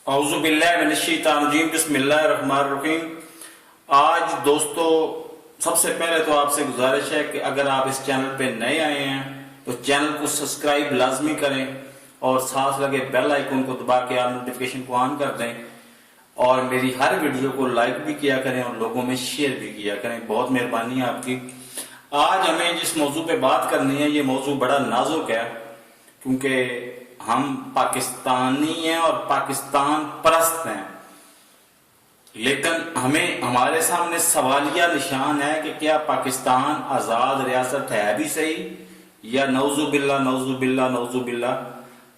اعوذ باللہ من الشیطان الرجیم بسم اللہ الرحمن الرحیم۔ آج دوستو سب سے پہلے تو آپ سے گزارش ہے کہ اگر آپ اس چینل پہ نئے آئے ہیں تو چینل کو سبسکرائب لازمی کریں اور ساتھ لگے بیل آئیکن کو دبا کے آپ نوٹیفیکیشن کو آن کر دیں اور میری ہر ویڈیو کو لائک بھی کیا کریں اور لوگوں میں شیئر بھی کیا کریں، بہت مہربانی ہے آپ کی۔ آج ہمیں جس موضوع پہ بات کرنی ہے یہ موضوع بڑا نازک ہے کیونکہ ہم پاکستانی ہیں اور پاکستان پرست ہیں، لیکن ہمارے سامنے سوالیہ نشان ہے کہ کیا پاکستان آزاد ریاست ہے بھی صحیح یا نعوذ باللہ نعوذ باللہ نعوذ باللہ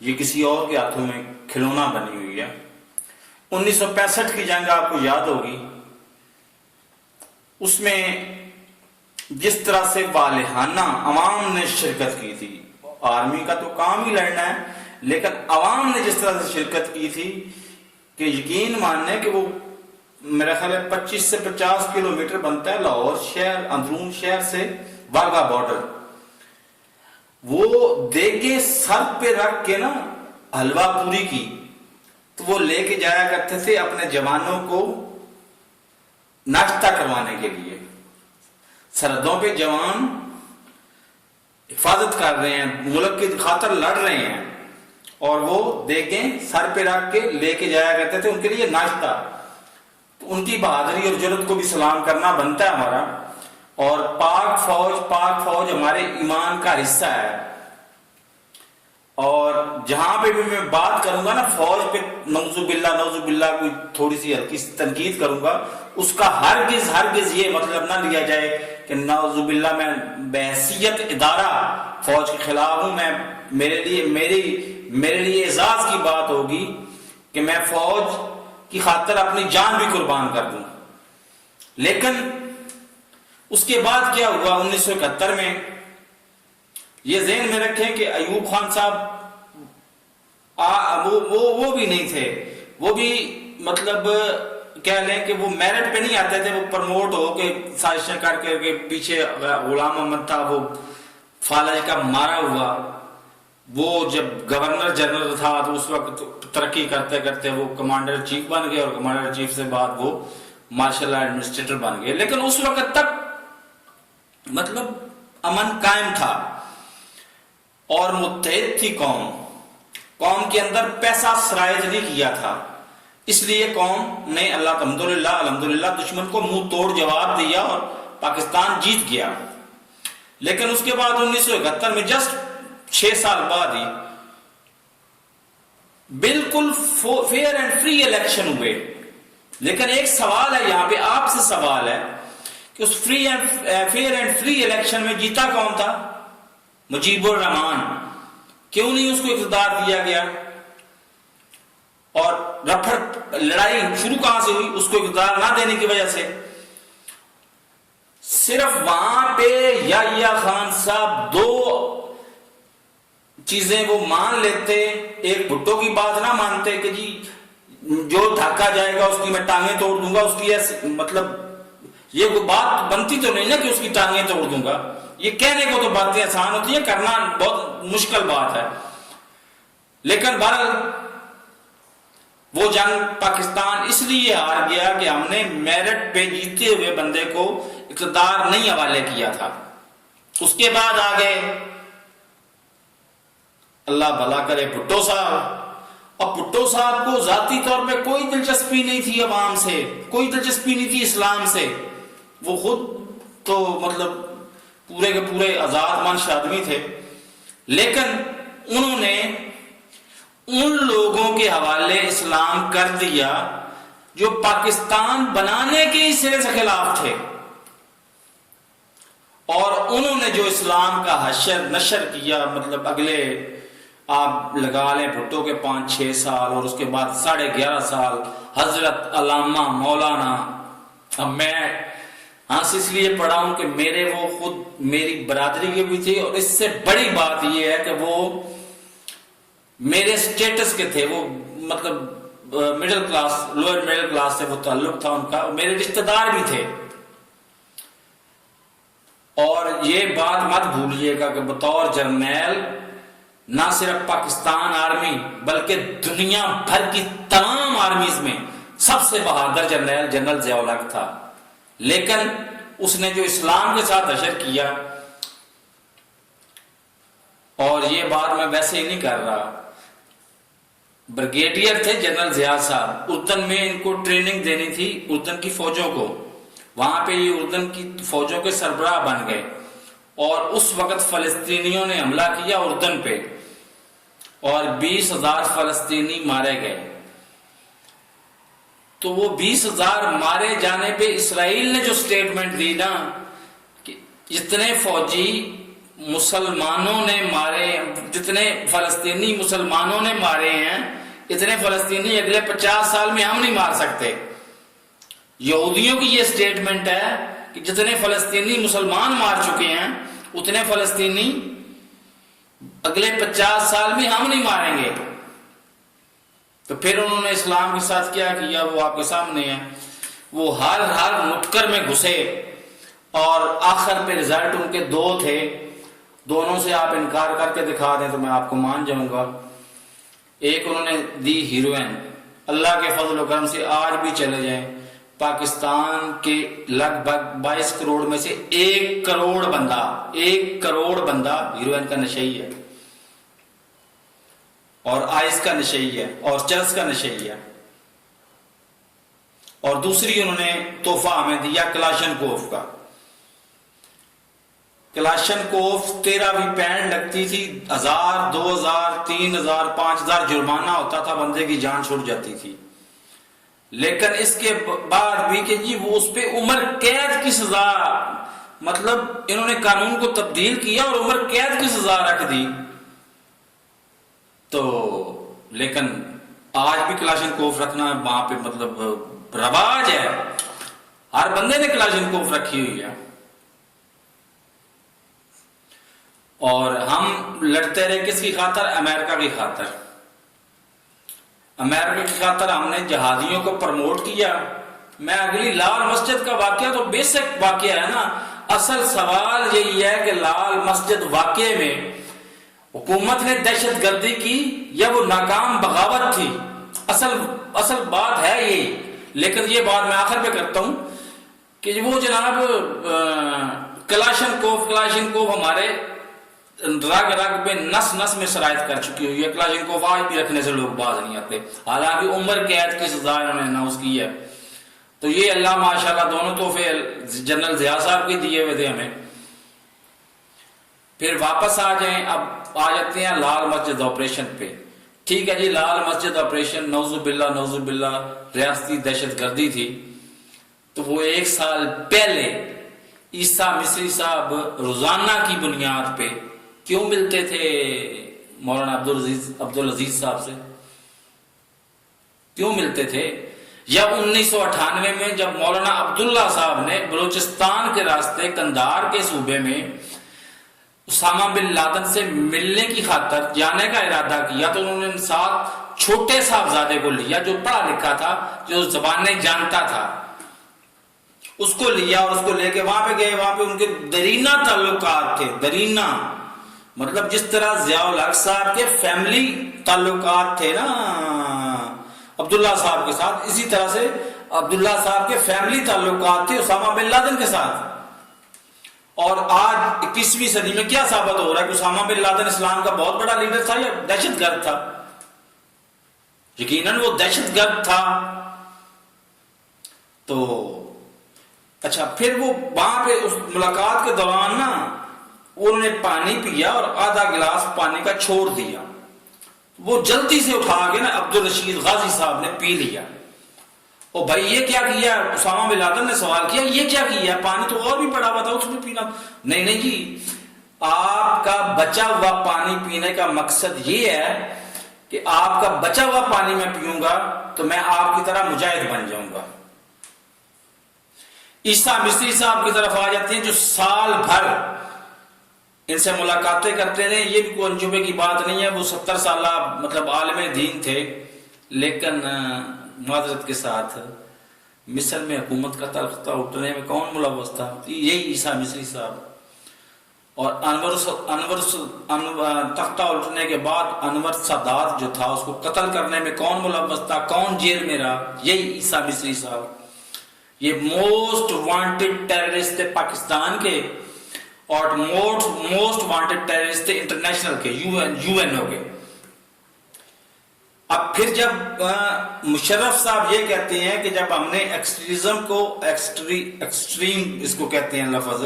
یہ کسی اور کے ہاتھوں میں کھلونا بنی ہوئی ہے۔ 1965 کی جنگ آپ کو یاد ہوگی، اس میں جس طرح سے والہانہ عوام نے شرکت کی تھی، آرمی کا تو کام ہی لڑنا ہے لیکن عوام نے جس طرح سے شرکت کی تھی کہ یقین ماننے کہ وہ میرا خیال ہے 25 سے 50 کلومیٹر بنتا ہے لاہور شہر، اندرون شہر سے واگا بارڈر، وہ دیگے سر پہ رکھ کے نا حلوہ پوری کی تو وہ لے کے جایا کرتے تھے اپنے جوانوں کو ناشتہ کروانے کے لیے۔ سرحدوں پہ جوان حفاظت کر رہے ہیں، ملک کی خاطر لڑ رہے ہیں اور وہ دیگیں سر پہ رکھ کے لے کے جایا کرتے تھے ان کے لیے ناشتہ۔ تو ان کی بہادری اور جرأت کو بھی سلام کرنا بنتا ہے ہمارا، اور پاک فوج ہمارے ایمان کا حصہ ہے۔ اور جہاں پہ بھی میں بات کروں گا نا فوج پہ نعوذ باللہ کوئی تھوڑی سی ہلکی تنقید کروں گا، اس کا ہرگز یہ مطلب نہ لیا جائے کہ نعوذ باللہ میں بحیثیت ادارہ فوج کے خلاف ہوں، میرے لیے اعزاز کی بات ہوگی کہ میں فوج کی خاطر اپنی جان بھی قربان کر دوں۔ لیکن اس کے بعد کیا ہوا 1971 میں، یہ ذہن میں رکھیں کہ ایوب خان صاحب وہ بھی نہیں تھے، وہ بھی مطلب کہہ لیں کہ وہ میرٹ پہ نہیں آتے تھے، وہ پرموٹ ہو کے سازشیں کر کے پیچھے غلام محمد تھا وہ فالج کا مارا ہوا، وہ جب گورنر جنرل تھا تو اس وقت ترقی کرتے کرتے وہ کمانڈر چیف بن گئے اور کمانڈر چیف سے بعد وہ مارشل ایڈمنسٹریٹر بن گئے۔ لیکن اس وقت تک مطلب امن قائم تھا اور متحد تھی قوم کے اندر پیسہ سرایت نہیں کیا تھا، اس لیے قوم نے الحمدللہ دشمن کو منہ توڑ جواب دیا اور پاکستان جیت گیا۔ لیکن اس کے بعد 1971 میں جسٹ 6 سال بعد ہی بالکل فیئر اینڈ فری الیکشن ہوئے۔ لیکن ایک سوال ہے یہاں پہ، آپ سے سوال ہے کہ اس فیئر اینڈ فری الیکشن میں جیتا کون تھا؟ مجیب الرحمان۔ کیوں نہیں اس کو اقتدار دیا گیا؟ اور لڑائی شروع کہاں سے ہوئی؟ اس کو اقتدار نہ دینے کی وجہ سے۔ صرف وہاں پہ یحییٰ خان صاحب 2 چیزیں وہ مان لیتے، ایک بھٹو کی بات نہ مانتے کہ جی جو ڈھاکا جائے گا اس کی میں ٹانگیں توڑ دوں گا، اس کی مطلب یہ کوئی بات بنتی تو نہیں نا کہ اس کی ٹانگیں توڑ دوں گا، یہ کہنے کو تو باتیں آسان ہوتی ہیں، کرنا بہت مشکل بات ہے۔ لیکن بہرحال وہ جنگ پاکستان اس لیے ہار گیا کہ ہم نے میرٹ پہ جیتے ہوئے بندے کو اقتدار نہیں حوالے کیا تھا۔ اس کے بعد آگے اللہ بھلا کرے بھٹو صاحب، اور بھٹو صاحب کو ذاتی طور پہ کوئی دلچسپی نہیں تھی عوام سے، کوئی دلچسپی نہیں تھی اسلام سے، وہ خود تو مطلب پورے کے پورے آزاد منش آدمی تھے، لیکن انہوں نے ان لوگوں کے حوالے اسلام کر دیا جو پاکستان بنانے کے ہی سرے سے خلاف تھے، اور انہوں نے جو اسلام کا نشر کیا، مطلب اگلے آپ لگا لیں بھٹو کے 5-6 سال اور اس کے بعد 11.5 سال حضرت علامہ مولانا۔ اب میں اس لیے پڑھا ہوں کہ وہ خود میری برادری کے بھی تھے، اور اس سے بڑی بات یہ ہے کہ وہ میرے سٹیٹس کے تھے، وہ مطلب middle class lower middle class سے وہ تعلق تھا ان کا، میرے رشتہ دار بھی تھے۔ اور یہ بات مت بھولیے گا کہ بطور جرنیل نہ صرف پاکستان آرمی بلکہ دنیا بھر کی تمام آرمیز میں سب سے بہادر جنرل ضیاء الحق تھا، لیکن اس نے جو اسلام کے ساتھ حشر کیا، اور یہ بات میں ویسے ہی نہیں کر رہا، بریگیڈیئر تھے جنرل ضیاء صاحب، اردن میں ان کو ٹریننگ دینی تھی اردن کی فوجوں کو، وہاں پہ یہ اردن کی فوجوں کے سربراہ بن گئے، اور اس وقت فلسطینیوں نے حملہ کیا اردن پہ اور 20,000 فلسطینی مارے گئے۔ تو وہ 20,000 مارے جانے پہ اسرائیل نے جو سٹیٹمنٹ دی نا کہ جتنے فوجی مسلمانوں نے مارے، جتنے فلسطینی مسلمانوں نے مارے ہیں اتنے فلسطینی اگلے 50 سال میں ہم نہیں مار سکتے۔ یہودیوں کی یہ سٹیٹمنٹ ہے کہ جتنے فلسطینی مسلمان مار چکے ہیں اتنے فلسطینی اگلے 50 سال میں ہم نہیں ماریں گے۔ تو پھر انہوں نے اسلام کے ساتھ کیا کیا وہ آپ کے سامنے ہے، وہ ہر نٹکر میں گھسے، اور آخر پہ رزلٹ ان کے 2 تھے، دونوں سے آپ انکار کر کے دکھا دیں تو میں آپ کو مان جاؤں گا۔ ایک انہوں نے دی ہیروئن، اللہ کے فضل و کرم سے آج بھی چلے جائیں پاکستان کے لگ بھگ 22 کروڑ میں سے 1 کروڑ بندہ ہیروئن کا نشئی ہے، اور آئس کا نشئی ہے، اور چرس کا نشئی ہے۔ اور دوسری انہوں نے تحفہ ہمیں دیا کلاشنکوف کا۔ کلاشنکوف 13 پینڈ لگتی تھی، 1000 2000 3000 5000 جرمانہ ہوتا تھا، بندے کی جان چھوٹ جاتی تھی۔ لیکن اس کے بعد بھی کہ جی وہ اس پہ عمر قید کی سزا، مطلب انہوں نے قانون کو تبدیل کیا اور عمر قید کی سزا رکھ دی۔ تو لیکن آج بھی کلاشنکوف رکھنا وہاں پہ مطلب رواج ہے، ہر بندے نے کلاشنکوف رکھی ہوئی ہے۔ اور ہم لڑتے رہے کس کی خاطر؟ امریکہ کی خاطر۔ امریکہ کی خاطر ہم نے جہادیوں کو پروموٹ کیا۔ میں اگلی لال مسجد کا واقعہ تو بیسک واقعہ ہے نا، اصل سوال یہی ہے کہ لال مسجد واقعے میں حکومت نے دہشت گردی کی یا وہ ناکام بغاوت تھی، اصل بات ہے یہی۔ لیکن یہ بات میں آخر پہ کرتا ہوں کہ وہ جناب کلاشنکوف ہمارے رگ پہ نس میں سرایت کر چکی ہوئی ہے۔ کلاشنکوف آج بھی رکھنے سے لوگ باز نہیں آتے، حالانکہ عمر قید کی سزا انہوں نے اناؤنس کی ہے۔ تو یہ اللہ ماشاءاللہ دونوں تحفے جنرل ضیاء صاحب کے دیے ہوئے تھے ہمیں۔ پھر واپس آ جائیں، اب آ جاتے ہیں لال مسجد آپریشن پہ۔ ٹھیک ہے جی، لال مسجد آپریشن نعوذ باللہ ریاستی دہشت گردی تھی۔ تو وہ 1 سال پہلے عیسیٰ مصری صاحب روزانہ کی بنیاد پہ کیوں ملتے تھے مولانا عبدالعزیز صاحب سے؟ کیوں ملتے تھے؟ یا 1998 میں جب مولانا عبداللہ صاحب نے بلوچستان کے راستے قندھار کے صوبے میں اسامہ بن لادن سے ملنے کی خاطر جانے کا ارادہ کیا، تو انہوں نے ساتھ چھوٹے صاحبزادے کو لیا جو پڑھا لکھا تھا، جو زبانیں جانتا تھا، اس کو لیا اور اس کو لے کے وہاں پہ گئے۔ وہاں پہ ان کے درینہ تعلقات تھے، درینہ مطلب جس طرح ضیاء الحق صاحب کے فیملی تعلقات تھے نا عبداللہ صاحب کے ساتھ، اسی طرح سے عبداللہ صاحب کے فیملی تعلقات تھے اسامہ بن لادن کے ساتھ۔ اور آج 21ویں صدی میں کیا ثابت ہو رہا ہے کہ اسامہ بن لادن اسلام کا بہت بڑا لیڈر تھا یا دہشت گرد تھا؟ یقیناً وہ دہشت گرد تھا۔ تو اچھا، پھر وہ وہاں پہ اس ملاقات کے دوران نا انہوں نے پانی پیا اور آدھا گلاس پانی کا چھوڑ دیا، وہ جلدی سے اٹھا کے نا عبدالرشید غازی صاحب نے پی لیا۔ او بھائی یہ کیا کیا؟ اسامہ بن لادن نے سوال کیا، یہ کیا کیا؟ پانی تو اور بھی پڑا ہوا تھا، اس میں پینا؟ نہیں جی، آپ کا بچا ہوا پانی پینے کا مقصد یہ ہے کہ آپ کا بچا ہوا پانی میں پیوں گا تو میں آپ کی طرح مجاہد بن جاؤں گا۔ عیسیٰ مصری صاحب کی طرف آ جاتے ہیں جو سال بھر ان سے ملاقاتیں کرتے رہے۔ یہ بھی کوئی انجوبے کی بات نہیں ہے، وہ 70 سالہ مطلب عالم دین تھے، لیکن معذرت کے ساتھ مصر میں حکومت کا تختہ اٹھنے میں کون ملوث تھا؟ یہی عیسیٰ مصری صاحب۔ اور تختہ الٹنے کے بعد انور سادات جو تھا اس کو قتل کرنے میں کون ملوث تھا، کون جیل میں رہا؟ یہی عیسیٰ مصری صاحب. یہ موسٹ وانٹڈ ٹیررسٹ تھے پاکستان کے اور موسٹ وانٹڈ ٹیررسٹ تھے انٹرنیشنل کے، یو این او کے. اب پھر جب مشرف صاحب یہ کہتے ہیں کہ جب ہم نے ایکسٹریزم کو ایکسٹریم اس کو کہتے ہیں لفظ،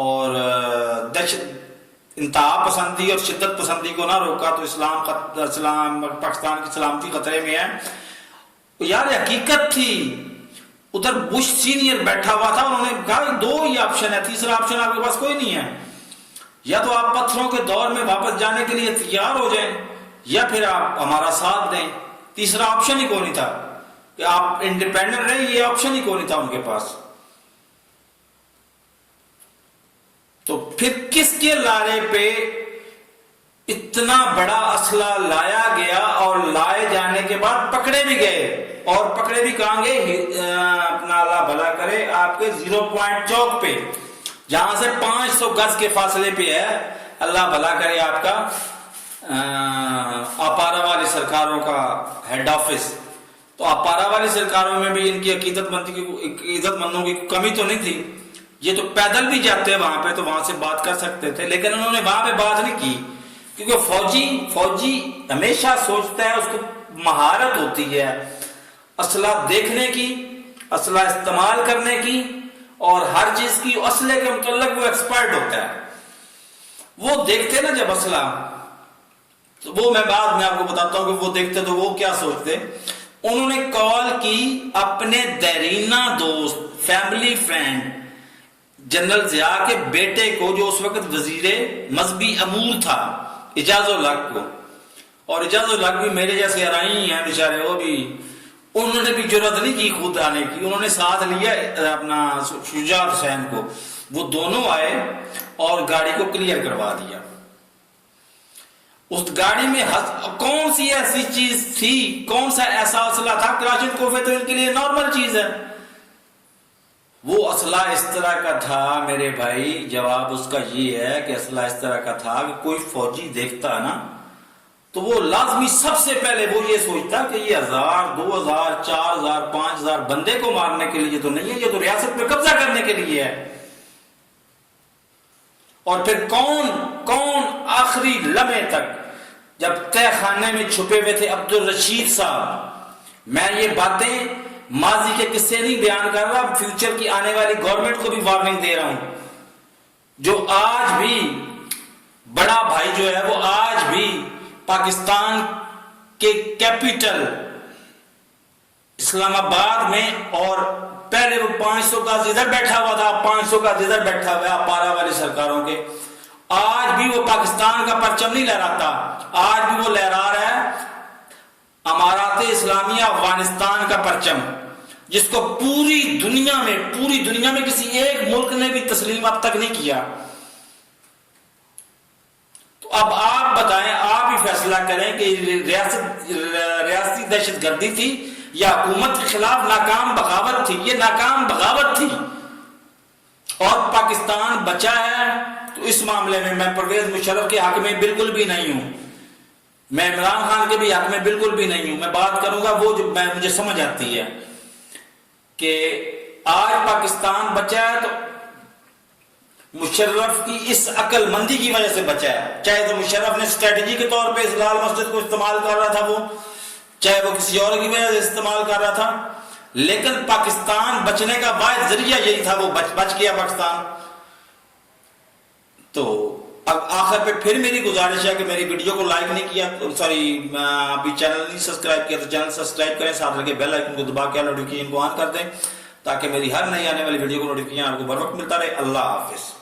اور انتہا پسندی اور شدت پسندی کو نہ روکا تو اسلام پاکستان کی سلامتی خطرے میں ہے. یار حقیقت تھی، ادھر بش سینئر بیٹھا ہوا تھا، انہوں نے کہا دو ہی آپشن ہے، تیسرا آپشن آپ کے پاس کوئی نہیں ہے. یا تو آپ پتھروں کے دور میں واپس جانے کے لیے تیار ہو جائیں یا پھر آپ ہمارا ساتھ دیں. تیسرا آپشن ہی کوئی نہیں تھا کہ آپ انڈیپینڈنٹ رہیں، یہ آپشن ہی کوئی نہیں تھا ان کے پاس. تو پھر کس کے لارے پہ اتنا بڑا اسلحہ لایا گیا اور لائے جانے کے بعد پکڑے بھی گئے، اور پکڑے بھی کہاں گے؟ اپنا اللہ بھلا کرے آپ کے 0 پوائنٹ چوک پہ، جہاں سے 500 گز کے فاصلے پہ ہے. اللہ بھلا کرے آپ کا اپارا والی سرکاروں کا ہیڈ آفس. تو اپارا والی سرکاروں میں بھی ان کی عقیدت مندوں کی کمی تو نہیں تھی. یہ تو پیدل بھی جاتے ہیں وہاں پہ تو وہاں سے بات کر سکتے تھے، لیکن انہوں نے وہاں پہ بات نہیں کی، کیونکہ فوجی ہمیشہ سوچتا ہے، اس کو مہارت ہوتی ہے اسلحہ دیکھنے کی، اسلحہ استعمال کرنے کی، اور ہر چیز کی اسلحے کے متعلق وہ ایکسپرٹ ہوتا ہے. وہ دیکھتے نا جب اسلحہ، تو وہ میں بعد میں آپ کو بتاتا ہوں کہ وہ دیکھتے تو وہ کیا سوچتے. انہوں نے کال کی اپنے دیرینہ دوست، فیملی فرینڈ جنرل ضیاء کے بیٹے کو، جو اس وقت وزیر مذہبی امور تھا، اعجاز الحق کو. اور اعجاز الحق بھی میرے جیسے ارائی ہیں بیچارے، وہ بھی انہوں نے بھی جرأت نہیں کی خود آنے کی، انہوں نے ساتھ لیا اپنا شجاعت حسین کو. وہ دونوں آئے اور گاڑی کو کلیئر کروا دیا. اس گاڑی میں کون سی ایسی چیز تھی، کون سا ایسا اسلحہ تھا؟ کلاشن کوفے تو ان کے لیے نارمل چیز ہے. وہ اسلحہ اس طرح کا تھا میرے بھائی، جواب اس کا یہ ہے کہ اسلحہ اس طرح کا تھا کہ کوئی فوجی دیکھتا نا تو وہ لازمی سب سے پہلے وہ یہ سوچتا کہ یہ 1000 2000 4000 5000 بندے کو مارنے کے لیے تو نہیں ہے، یہ تو ریاست پہ قبضہ کرنے کے لیے ہے. اور پھر کون آخری لمحے تک جب تہ خانے میں چھپے ہوئے تھے عبد الرشید صاحب. میں یہ باتیں ماضی کے قصے نہیں بیان کر رہا، فیوچر کی آنے والی گورنمنٹ کو بھی وارننگ دے رہا ہوں. جو آج بھی بڑا بھائی جو ہے وہ آج بھی پاکستان کے کیپٹل اسلام آباد میں، اور پہلے وہ 500 کا ادھر بیٹھا ہوا تھا، 500 کا ادھر بیٹھا ہوا ہے اپارا والی سرکاروں کے، آج بھی وہ پاکستان کا پرچم نہیں لہراتا. آج بھی وہ لہرا رہا ہے امارات اسلامیہ افغانستان کا پرچم، جس کو پوری دنیا میں کسی ایک ملک نے بھی تسلیم اب تک نہیں کیا. تو اب آپ بتائیں، آپ ہی فیصلہ کریں کہ ریاستی دہشت گردی تھی یا حکومت کے خلاف ناکام بغاوت تھی. یہ ناکام بغاوت تھی اور پاکستان بچا ہے. تو اس معاملے میں میں پرویز مشرف کے حق میں بالکل بھی نہیں ہوں، میں عمران خان کے بھی حق میں بالکل بھی نہیں ہوں. میں بات کروں گا وہ جو مجھے سمجھ آتی ہے کہ آج پاکستان بچا ہے تو مشرف کی اس عقل مندی کی وجہ سے بچا ہے. چاہے تو مشرف نے اسٹریٹجی کے طور پہ اس لال مسجد کو استعمال کر رہا تھا، وہ چاہے وہ کسی اور کی وجہ سے استعمال کر رہا تھا، لیکن پاکستان بچنے کا واحد ذریعہ یہی تھا، وہ بچ گیا پاکستان. تو اب آخر پہ پھر میری گزارش ہے کہ میری ویڈیو کو لائک نہیں کیا، ابھی چینل نہیں سبسکرائب کیا تو چینل سبسکرائب کریں، ساتھ رکھے بیل آئیکن کو دبا کے نوٹیفیکیشن کو آن کر دیں تاکہ میری ہر نئی آنے والی ویڈیو کو نوٹیفیکیشن آپ کو بر وقت ملتا رہے. اللہ حافظ.